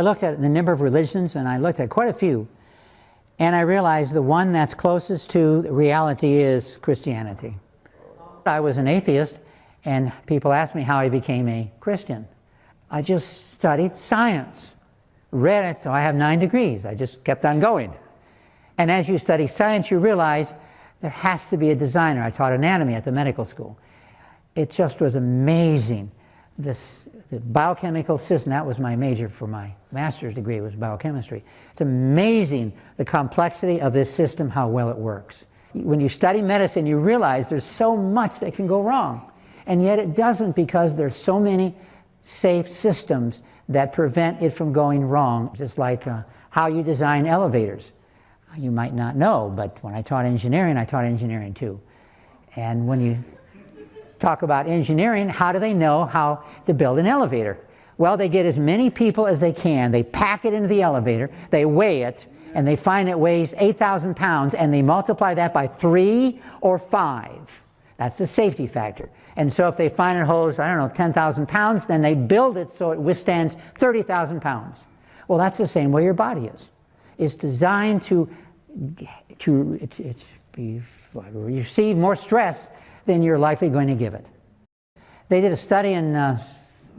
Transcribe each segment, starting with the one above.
I looked at the number of religions, and I looked at quite a few, and I realized the one that's closest to reality is Christianity. I was an atheist, and people asked me how I became a Christian. I just studied science, read it, so I have 9 degrees. I just kept on going. And as you study science, you realize there has to be a designer. I taught anatomy at the medical school. It just was amazing. The biochemical system, that was my major for my master's degree, was biochemistry. It's amazing the complexity of this system, how well it works. When you study medicine, you realize there's so much that can go wrong. And yet it doesn't, because there's so many safe systems that prevent it from going wrong. Just like how you design elevators. You might not know, but when I taught engineering too. And when you talk about engineering, how do they know how to build an elevator? Well, they get as many people as they can, they pack it into the elevator, they weigh it, and they find it weighs 8,000 pounds, and they multiply that by 3 or 5. That's the safety factor. And so if they find it holds, I don't know, 10,000 pounds, then they build it so it withstands 30,000 pounds. Well, that's the same way your body is. It's designed to receive more stress than you're likely going to give it. They did a study in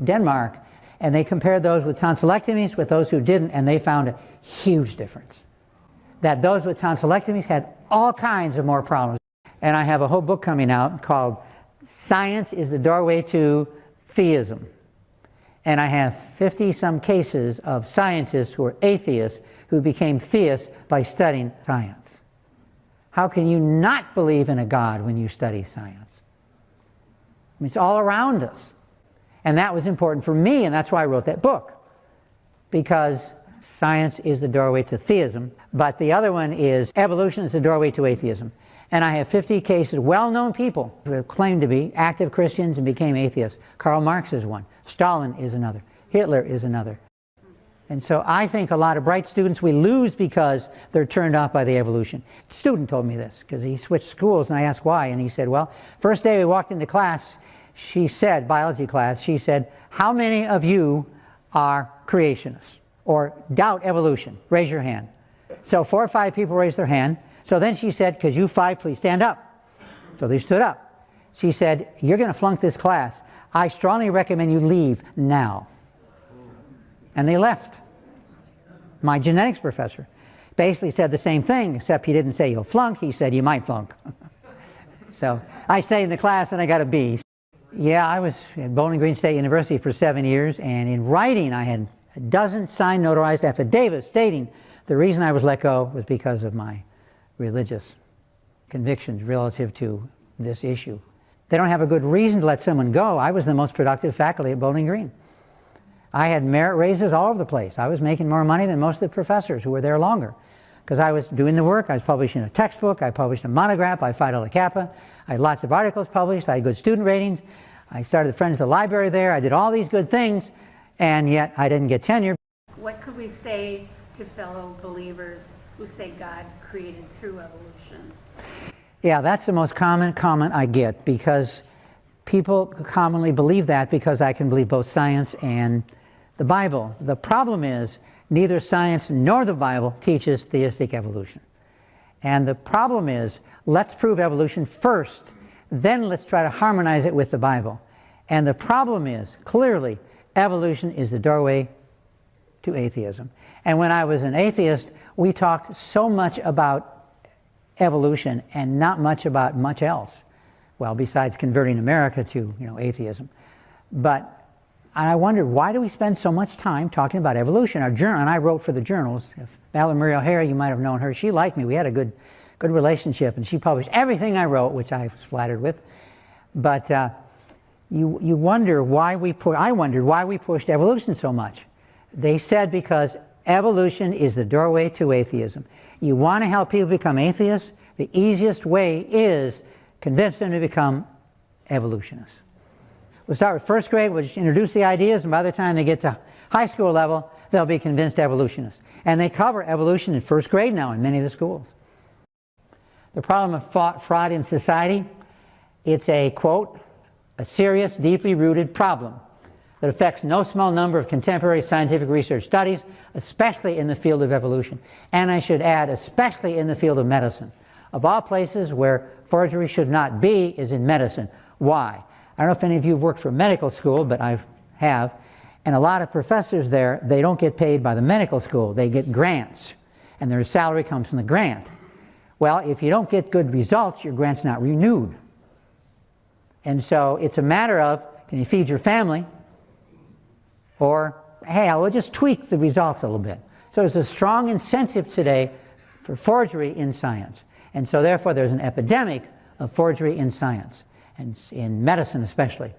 Denmark, and they compared those with tonsillectomies with those who didn't, and they found a huge difference. That those with tonsillectomies had all kinds of more problems. And I have a whole book coming out called Science is the Doorway to Theism. And I have 50-some cases of scientists who are atheists who became theists by studying science. How can you not believe in a God when you study science? I mean, it's all around us. And that was important for me, and that's why I wrote that book. Because science is the doorway to theism, but the other one is evolution is the doorway to atheism. And I have 50 cases, well-known people who claim to be active Christians and became atheists. Karl Marx is one. Stalin is another. Hitler is another. And so I think a lot of bright students we lose because they're turned off by the evolution. A student told me this because he switched schools, and I asked why, and he said, well, first day we walked into class, she said, biology class, she said, how many of you are creationists or doubt evolution? Raise your hand. So 4 or 5 people raised their hand. So then she said, could you 5 please stand up? So they stood up. She said, you're going to flunk this class. I strongly recommend you leave now. And they left. My genetics professor basically said the same thing, except he didn't say you'll flunk, he said you might flunk. So I stayed in the class and I got a B. Yeah, I was at Bowling Green State University for 7 years, and in writing I had a dozen signed notarized affidavits stating the reason I was let go was because of my religious convictions relative to this issue. They don't have a good reason to let someone go. I was the most productive faculty at Bowling Green. I had merit raises all over the place. I was making more money than most of the professors who were there longer because I was doing the work. I was publishing a textbook. I published a monograph. I Phi Delta Kappa. I had lots of articles published. I had good student ratings. I started the Friends of the Library there. I did all these good things, and yet I didn't get tenure. What could we say to fellow believers who say God created through evolution? Yeah, that's the most common comment I get, because people commonly believe that because I can believe both science and the Bible. The problem is neither science nor the Bible teaches theistic evolution. And the problem is, let's prove evolution first, then let's try to harmonize it with the Bible. And the problem is, clearly, evolution is the doorway to atheism. And when I was an atheist, we talked so much about evolution and not much about much else. Well, besides converting America to, atheism. But I wondered, why do we spend so much time talking about evolution? Our journal, and I wrote for the journals. Valerie Marie O'Hara, you might have known her. She liked me. We had a good relationship, and she published everything I wrote, which I was flattered with. But you wonder why I wondered why we pushed evolution so much. They said because evolution is the doorway to atheism. You want to help people become atheists? The easiest way is convince them to become evolutionists. We'll start with first grade, we'll just introduce the ideas, and by the time they get to high school level, they'll be convinced evolutionists. And they cover evolution in first grade now in many of the schools. The problem of fraud in society, it's a, quote, a serious, deeply rooted problem. that affects no small number of contemporary scientific research studies, especially in the field of evolution. And I should add, especially in the field of medicine. Of all places where forgery should not be is in medicine. Why? I don't know if any of you have worked for medical school, but I have. And a lot of professors there, they don't get paid by the medical school. They get grants. And their salary comes from the grant. Well, if you don't get good results, your grant's not renewed. And so it's a matter of, can you feed your family? Or, hey, I will just tweak the results a little bit. So there's a strong incentive today for forgery in science. And so therefore there's an epidemic of forgery in science, and in medicine especially.